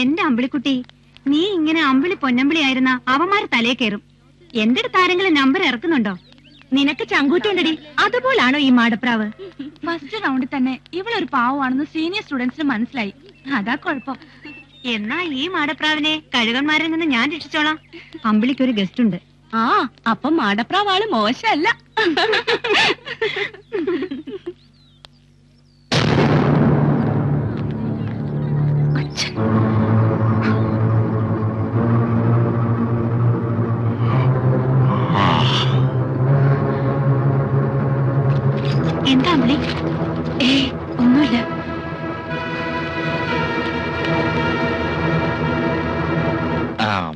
എന്റെ അമ്പിളിക്കുട്ടി, നീ ഇങ്ങനെ അമ്പിളി പൊന്നമ്പിളി ആയിരുന്ന അവന്മാര് തലേ കയറും. എന്റെ അടുത്ത് ആരെങ്കിലും നമ്പർ ഇറക്കുന്നുണ്ടോ? നിനക്ക് ചങ്കൂറ്റുണ്ടടി. അതുപോലാണോ ഈ മാടപ്രാവ്? ഫസ്റ്റ് റൗണ്ടിൽ തന്നെ ഇവളൊരു പാവമാണെന്ന് സീനിയർ സ്റ്റുഡൻസിന് മനസ്സിലായി. അതാ കുഴപ്പം. എന്നാ ഈ മാടപ്രാവിനെ കഴുകന്മാരിൽ നിന്ന് ഞാൻ രക്ഷിച്ചോളാം. അമ്പിളിക്കൊരു ഗസ്റ്റ് ഉണ്ട്. ആ, അപ്പം മാടപ്രാവാള് മോശമല്ല. എന്താ അമ്പിളി? ഒന്നുമില്ല.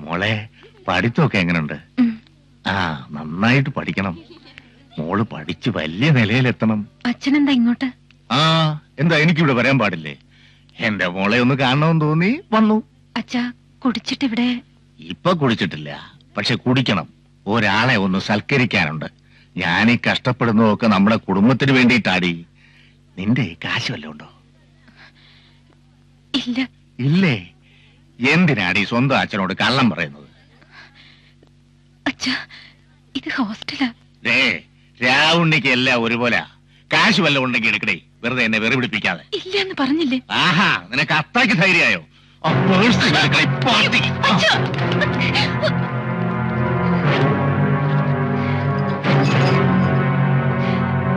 മോളെ, പഠിത്തമൊക്കെ എങ്ങനെയുണ്ട്? നന്നായിട്ട് പഠിക്കണം. മോള് പഠിച്ച് വലിയ നിലയിലെത്തണം. അച്ഛനെന്താ ഇങ്ങോട്ട്? എന്താ എനിക്കിവിടെ വരാൻ പാടില്ലേ? എന്റെ മോളെ ഒന്ന് കാണണമെന്ന് തോന്നി വന്നു. അച്ഛാ, കുടിച്ചിട്ടിവിടെ? ഇപ്പൊ കുടിച്ചിട്ടില്ല, പക്ഷെ കുടിക്കണം. ഒരാളെ ഒന്ന് സൽക്കരിക്കാനുണ്ട്. ഞാനീ കഷ്ടപ്പെടുന്നതൊക്കെ നമ്മുടെ കുടുംബത്തിന് വേണ്ടിയിട്ടാടി. നിന്റെ കാശ് വല്ലതും ഉണ്ടോ? ഇല്ല. ഇല്ലേ? എന്തിനാടി സ്വന്തം അച്ഛനോട് കള്ളം പറയുന്നത്? അച്ഛാ, ഇത് ഹോസ്റ്റലാ. രാവുണ്ണിക്ക് എല്ലാം ഒരുപോലെ. കാശ് വല്ലതും ഉണ്ടെങ്കിൽ എടുക്കണേ, വെറുതെ എന്നെ വെറു പിടിപ്പിക്കാതെ. ഇല്ലെന്ന് പറഞ്ഞില്ലേ? ആഹാ, നിനക്ക് അത്രയ്ക്ക് ധൈര്യമായോ?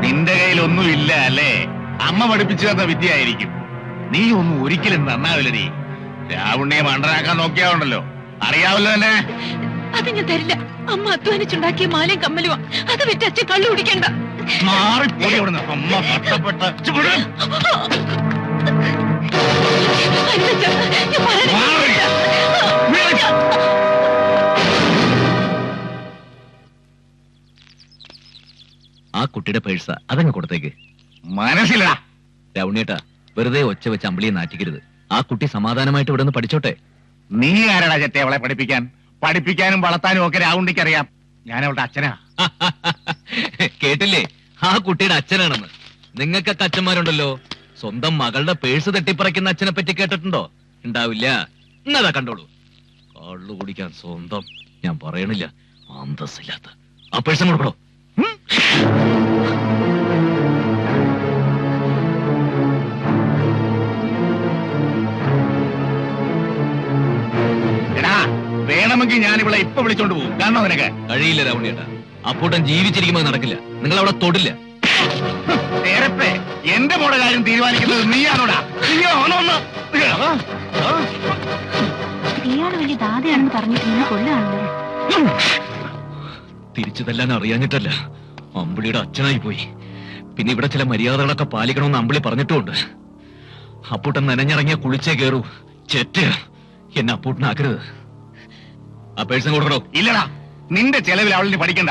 നിന്റെ കയ്യിലൊന്നും ഇല്ല അല്ലേ? അമ്മ പഠിപ്പിച്ചു തന്ന വിദ്യയായിരിക്കും. നീ ഒന്നും ഒരിക്കലും നന്നാവില്ലടി. രാവുണ്ണിയെ മണ്ടനാക്കാൻ നോക്കിയാവുണ്ടല്ലോ, അറിയാവല്ലോ തന്നെ. അത് ഞാൻ തരില്ല. അമ്മ അധ്വാനിച്ചുണ്ടാക്കിയ മാലയും കമ്മലുവാ. അത് വിറ്റ് അച്ഛൻ കള്ളു കുടിക്കണ്ട. മാറിപ്പോടി അവിടുന്ന്. അമ്മ കഷ്ടപ്പെട്ട ആ കുട്ടിയുടെ പേഴ്സ അതങ്ങ് കൊടുത്തേക്ക്. മനസ്സിലാ രൗണിയേട്ടാ, വെറുതെ ഒച്ച വെച്ച് അമ്പിളിയെ നാറ്റിക്കരുത്. ആ കുട്ടി സമാധാനമായിട്ട് ഇവിടെ നിന്ന് പഠിച്ചോട്ടെ. നീ ആരടാ ചെത്തെ അവളെ പഠിപ്പിക്കാൻ? പഠിപ്പിക്കാനും വളർത്താനും ഒക്കെ രാവുണ്ണിക്കറിയാം. ഞാൻ അവളുടെ അച്ഛനാ. കേട്ടില്ലേ? ആ കുട്ടിയുടെ അച്ഛനാണെന്ന്. നിങ്ങൾക്കൊക്കെ അച്ഛന്മാരുണ്ടല്ലോ. സ്വന്തം മകളുടെ പേഴ്സ് തട്ടിപ്പറിക്കുന്ന അച്ഛനെ പറ്റി കേട്ടിട്ടുണ്ടോ? ഉണ്ടാവില്ല. എന്നതാ കണ്ടോളൂ. കള്ളു കുടിക്കാൻ സ്വന്തം. ഞാൻ പറയണില്ല, അന്തസ്സില്ലാത്ത. ആ പേഴ്സ് കൊടുക്കണോ? വേണമെങ്കിൽ ഞാൻ ഇവിടെ ഇപ്പൊ വിളിച്ചോണ്ട് പോകും. കാണോ നിനക്ക്? കഴിയില്ല രാവുണ്ണിയേട്ടാ. അപ്പൂട്ടൻ ജീവിച്ചിരിക്കുമ്പോൾ നടക്കില്ല. നിങ്ങൾ അവിടെ തൊടില്ല. എന്റെ മോടെ കാര്യം തീരുമാനിക്കുന്നത് നീയാണോടാ? ഇയാള് വലിയ ദാതയാണെന്ന് പറഞ്ഞിട്ട് നിങ്ങൾ കൊല്ലാണല്ലോ. തിരിച്ചു തല്ലാൻ അറിയാഞ്ഞിട്ടല്ല, അമ്പിളിയുടെ അച്ഛനായി പോയി. പിന്നെ ഇവിടെ ചില മര്യാദകളൊക്കെ പാലിക്കണമെന്ന് അമ്പിളി പറഞ്ഞിട്ടുമുണ്ട്. അപ്പൂട്ടൻ നനഞ്ഞിറങ്ങിയ കുളിച്ചേ കയറൂ. ചെറ്റ് എന്നെ അപ്പൂട്ടനാക്കരുത്. ആ പേഴ്സൺ കൊടുക്കണോ? ഇല്ലടാ, നിന്റെ ചെലവിൽ അവളിന് പഠിക്കണ്ട.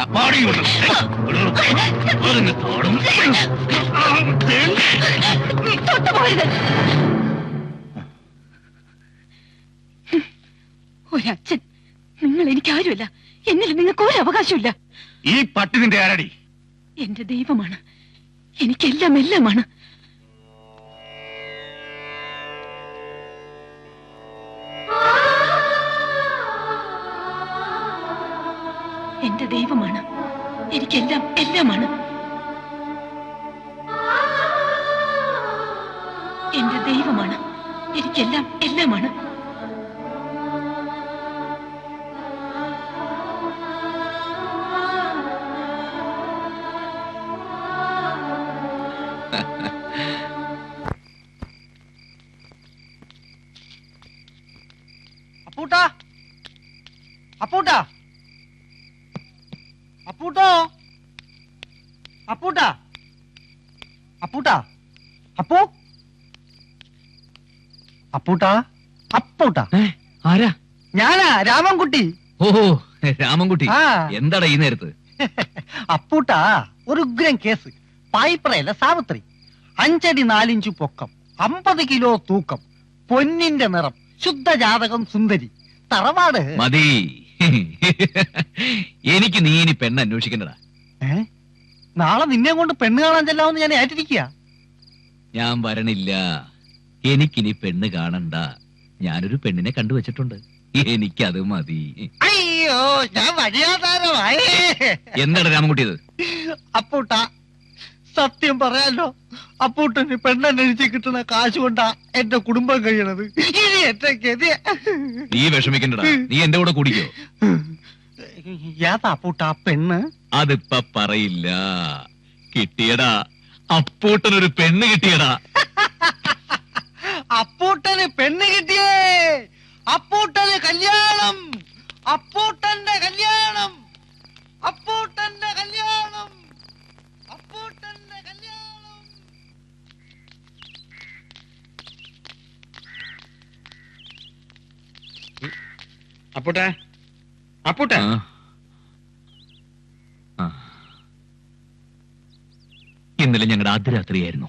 ഒരച്ഛൻ, നിങ്ങൾ എനിക്കാരുമല്ല. എന്നിൽ നിങ്ങൾക്ക് ഒരു അവകാശമില്ല. ഈ പട്ടി നിന്റെ ആരടി? എന്റെ ദൈവമാണ്. എനിക്കെല്ലാം എല്ലാമാണ്. എന്റെ ദൈവമാണ്. എനിക്കെല്ലാം എല്ലാമാണ്. എന്റെ ദൈവമാണ്. എനിക്കെല്ലാം എല്ലാമാണ്. അപ്പൂട്ടാ, അപ്പൂട്ടാ, അപ്പൂട്ടോ, അപ്പൂട്ടാ, അപ്പൂട്ടാ, അപ്പൂ, അപ്പൂട്ടാ, അപ്പൂട്ടാ. ആരാ? ഞാനാ രാമൻകുട്ടി. ഓഹോ, രാമൻകുട്ടി. എന്താടാ ഈ നേരത്ത്? അപ്പൂട്ടാ, ഒരു ഉഗ്രൻ കേസ്. പായിപ്രയല്ല സാവിത്രി. 5 അടി 4 ഇഞ്ച് പൊക്കം, 50 കിലോ തൂക്കം, പൊന്നിന്റെ നിറം, ശുദ്ധജാതകം, സുന്ദരി, തറവാട്. മതി. എനിക്ക് നീ ഇനി പെണ്ണ് അന്വേഷിക്കണ്ടടാ. നാളെ നിന്നെ കൊണ്ട് പെണ്ണ് കാണാൻ ചെല്ലാമെന്ന് ഞാൻ ഏറ്റിരിക്കുക. ഞാൻ വരണില്ല. എനിക്കിനി പെണ്ണ് കാണണ്ട. ഞാനൊരു പെണ്ണിനെ കണ്ടുവച്ചിട്ടുണ്ട്. എനിക്കത് മതി. അയ്യോ, ഞാൻ വഴിയാധാരമായേ. എന്താണ് രാമൻകുട്ടി ഇത്? അപ്പൂട്ട, സത്യം പറയാലോ, അപ്പൂട്ടന് പെണ്ണന്വേഷിച്ച് കിട്ടുന്ന കാശ് കൊണ്ടാ എന്റെ കുടുംബം കഴിയണത്. ഇനി എന്റെ ഗതി. നീ വിഷമിക്കണ്ടടാ, നീ എന്റെ കൂടെ കൂടിക്കോ. ഏതാ അപ്പൂട്ട പെണ്ണ്? അതിപ്പ പറയില്ല. കിട്ടിയടാ, അപ്പൂട്ടനൊരു പെണ്ണ് കിട്ടിയടാ. അപ്പൂട്ടന് പെണ്ണ് കിട്ടിയേ. അപ്പൂട്ടന് കല്യാണം. അപ്പൂട്ടന്റെ കല്യാണം. അപ്പൂട്ടന്റെ കല്യാണം. അപ്പൂട്ടന്റെ കല്യാണം. അപ്പൂട്ടാ, അപ്പൂട്ടാ, ഇന്നലെ ഞങ്ങളുടെ ആദ്യ രാത്രിയായിരുന്നു.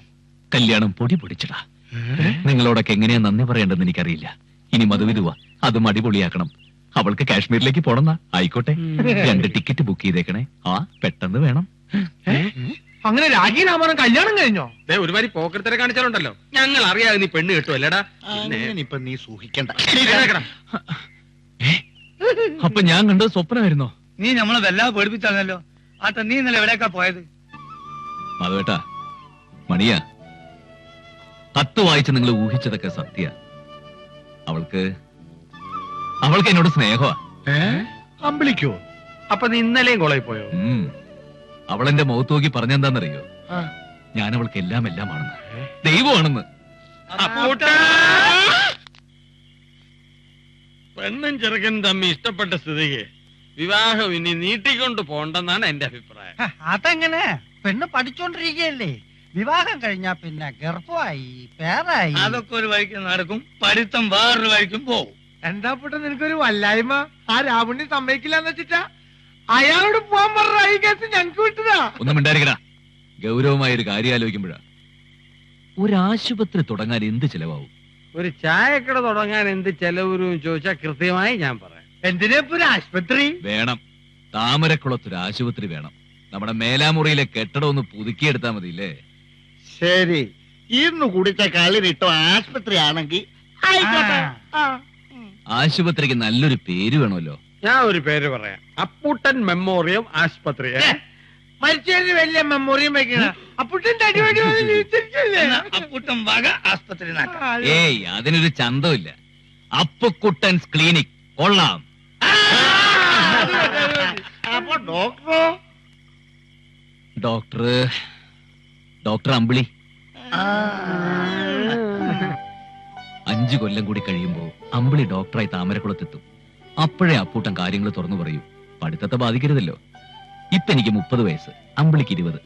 കല്യാണം പൊടി പൊടിച്ചടാ. നിങ്ങളോടൊക്കെ എങ്ങനെയാ നന്ദി പറയേണ്ടെന്ന് എനിക്കറിയില്ല. ഇനി മധുവിധുവാ, അതും അടിപൊളിയാക്കണം. അവൾക്ക് കാശ്മീരിലേക്ക് പോണെന്നാ. ആയിക്കോട്ടെ, 2 ടിക്കറ്റ് ബുക്ക് ചെയ്തേക്കണേ. പെട്ടെന്ന് വേണം. അങ്ങനെ രാജി രാമനും കല്യാണം കഴിഞ്ഞോ? ഒരുപാട് പോക്കരത്തരെ കാണിച്ചാലുണ്ടല്ലോ, ഞങ്ങൾ അറിയാതെ നീ പെണ്ണ് കിട്ടുമല്ലേടാ. ഇപ്പൊ നീ സൂഹിക്കണ്ട. അപ്പൊ ഞാൻ കണ്ടത് സ്വപ്നമായിരുന്നോ? നീ നമ്മളെ വല്ലാതെ പേടിപ്പിച്ചാണല്ലോ. നീ ഇന്നലെ എവിടേക്കാ പോയത്? മാധവേട്ടാ, മണിയാ, കത്ത് വായിച്ച് നിങ്ങൾ ഊഹിച്ചതൊക്കെ സത്യ. അവൾക്ക് എന്നോട് സ്നേഹമാ. അമ്പിളിക്കോ? അപ്പൊ നീ ഇന്നലെയും കോളേജിൽ പോയോ? അവളെന്റെ മുഖത്ത് നോക്കി പറഞ്ഞെന്താന്നറിയോ? ഞാൻ അവൾക്ക് എല്ലാം ആണെന്ന്, ദൈവമാണെന്ന്. പെണ്ണും ചെറുക്കനും തമ്മി ഇഷ്ടപ്പെട്ട സ്ഥിതിക്ക് വിവാഹം ഇനി നീട്ടിക്കൊണ്ട് പോണ്ടെന്നാണ് എന്റെ അഭിപ്രായം. അതെങ്ങനെ? പെണ്ണ് പഠിച്ചോണ്ടിരിക്കുകയല്ലേ. വിവാഹം കഴിഞ്ഞാ പിന്നെ ഗർഭമായി, പേരായി. അതൊക്കെ ഒരു വഴിക്ക് നടക്കും, പഠിത്തം വേറൊരു വഴിക്കും പോകും. എന്താ പൊട്ട നിനക്കൊരു വല്ലായ്മ? ആ രാവണി സമ്മതിക്കില്ലെന്ന് വെച്ചിട്ടാ അയാളോട് പോകാൻ പറഞ്ഞ ഈ കേസ് ഞങ്ങക്ക് വിട്ടതാ. ഒന്നും മിണ്ടായിരിക്കടാ. ഗൗരവമായ ഒരു കാര്യം ആലോചിക്കുമ്പോഴാ. ഒരാശുപത്രി തുടങ്ങാൻ എന്ത് ചെലവാവും? ഒരു ചായക്കട തുടങ്ങാൻ എന്ത് ചെലവരും ചോദിച്ചാൽ കൃത്യമായി ഞാൻ പറയാം. എന്തിനാ ഇപ്പൊ ഒരു ആശുപത്രി വേണം? താമരക്കുളത്തൊരു ആശുപത്രി വേണം. നമ്മുടെ മേലാമുറിയിലെ കെട്ടിടം ഒന്ന് പുതുക്കിയെടുത്താ മതിയില്ലേ? ശരി, ഇന്ന് കുടിച്ച കളിരിട്ടോ ആശുപത്രി ആണെങ്കിൽ ആശുപത്രിക്ക് നല്ലൊരു പേര് വേണമല്ലോ. ഞാൻ ഒരു പേര് പറയാം, അപ്പൂട്ടൻ മെമ്മോറിയം ആശുപത്രി. മരിച്ചതിന് വലിയ മെമ്മോറിയം വെക്കണ അപ്പൂട്ടന്റെ അടിപൊളി അപ്പൂട്ടൻ വക ആശുപത്രി. ഏയ്, അതിനൊരു ചന്തമില്ല. അപ്പുക്കുട്ടൻസ് ക്ലിനിക് കൊള്ളാം. അപ്പൊ ഡോക്ടറോ? ഡോക്ടർ അമ്പിളി. 5 കൊല്ലം കൂടി കഴിയുമ്പോ അമ്പിളി ഡോക്ടറായി താമരക്കുളത്തെത്തും. അപ്പോഴേ അപ്പൂട്ടൻ കാര്യങ്ങൾ തുറന്നു പറയൂ. പഠിത്തത്തെ ബാധിക്കരുതല്ലോ. ഇപ്പൊ എനിക്ക് 30 വയസ്സ്, അമ്പിളിക്ക് 20.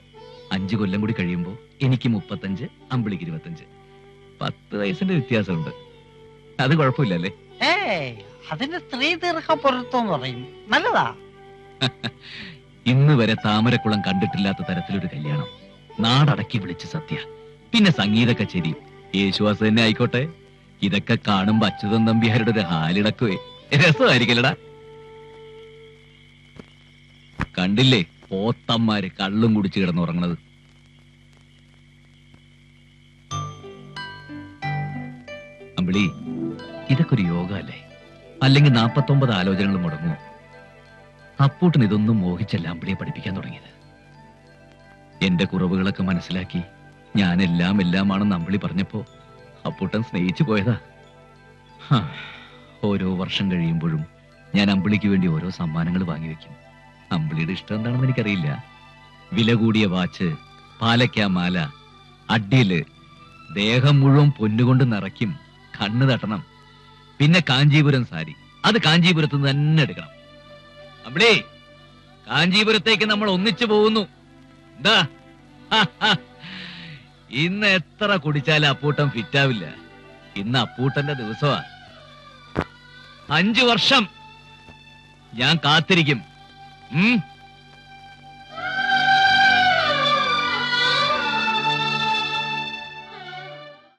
5 കൊല്ലം കൂടി കഴിയുമ്പോ എനിക്ക് 35, അമ്പിളിക്ക് 25. 10 വയസ്സിന്റെ വ്യത്യാസമുണ്ട്. അത് കുഴപ്പമില്ലല്ലേ? അതിന്റെ സ്ത്രീ ദീർഘ പൊരുത്തം പറയും, നല്ലതാ. ഇന്ന് വരെ താമരക്കുളം കണ്ടിട്ടില്ലാത്ത തരത്തിലൊരു കല്യാണം. നാടടക്കി വിളിച്ച് സത്യ. പിന്നെ സംഗീത കച്ചേരി, യേശുവാസ് തന്നെ ആയിക്കോട്ടെ. ഇതൊക്കെ കാണുമ്പോ അച്യുതൻ നമ്പ്യാരുടെ ഒരു ഹാലിടക്കുവേ. രസമായിരിക്കലടാ. കണ്ടില്ലേ പോത്തന്മാര് കള്ളും കുടിച്ച് കിടന്നുറങ്ങണത്? അമ്പിളി, ഇതൊക്കെ ഒരു യോഗ അല്ലേ? അല്ലെങ്കിൽ 49 ആലോചനകൾ മുടങ്ങുമോ? അപ്പൂട്ടൻ ഇതൊന്നും മോഹിച്ചല്ല അമ്പിളിയെ പഠിപ്പിക്കാൻ തുടങ്ങിയത്. എന്റെ കുറവുകളൊക്കെ മനസ്സിലാക്കി ഞാൻ എല്ലാമാണെന്ന് അമ്പിളി പറഞ്ഞപ്പോ അപ്പൂട്ടൻ സ്നേഹിച്ചു പോയതാ. ഓരോ വർഷം കഴിയുമ്പോഴും ഞാൻ അമ്പിളിക്ക് വേണ്ടി ഓരോ സമ്മാനങ്ങൾ വാങ്ങിവെക്കും. അമ്പിളിയുടെ ഇഷ്ടം എന്താണെന്ന് എനിക്കറിയില്ല. വില കൂടിയ വാച്ച്, പാലക്കാ മാല, അഡ്ഡില്, ദേഹം മുഴുവൻ പൊന്നുകൊണ്ട് നിറയ്ക്കും, കണ്ണ് തട്ടണം. പിന്നെ കാഞ്ചീപുരം സാരി, അത് കാഞ്ചീപുരത്ത് നിന്ന് തന്നെ എടുക്കണം. അമ്പിളി, കാഞ്ചീപുരത്തേക്ക് നമ്മൾ ഒന്നിച്ചു പോകുന്നു. എന്താ? ഇന്ന് എത്ര കുടിച്ചാലും അപ്പൂട്ടൻ ഫിറ്റാവില്ല. ഇന്ന് അപ്പൂട്ടന്റെ ദിവസമാ. 5 വർഷം ഞാൻ കാത്തിരിക്കും.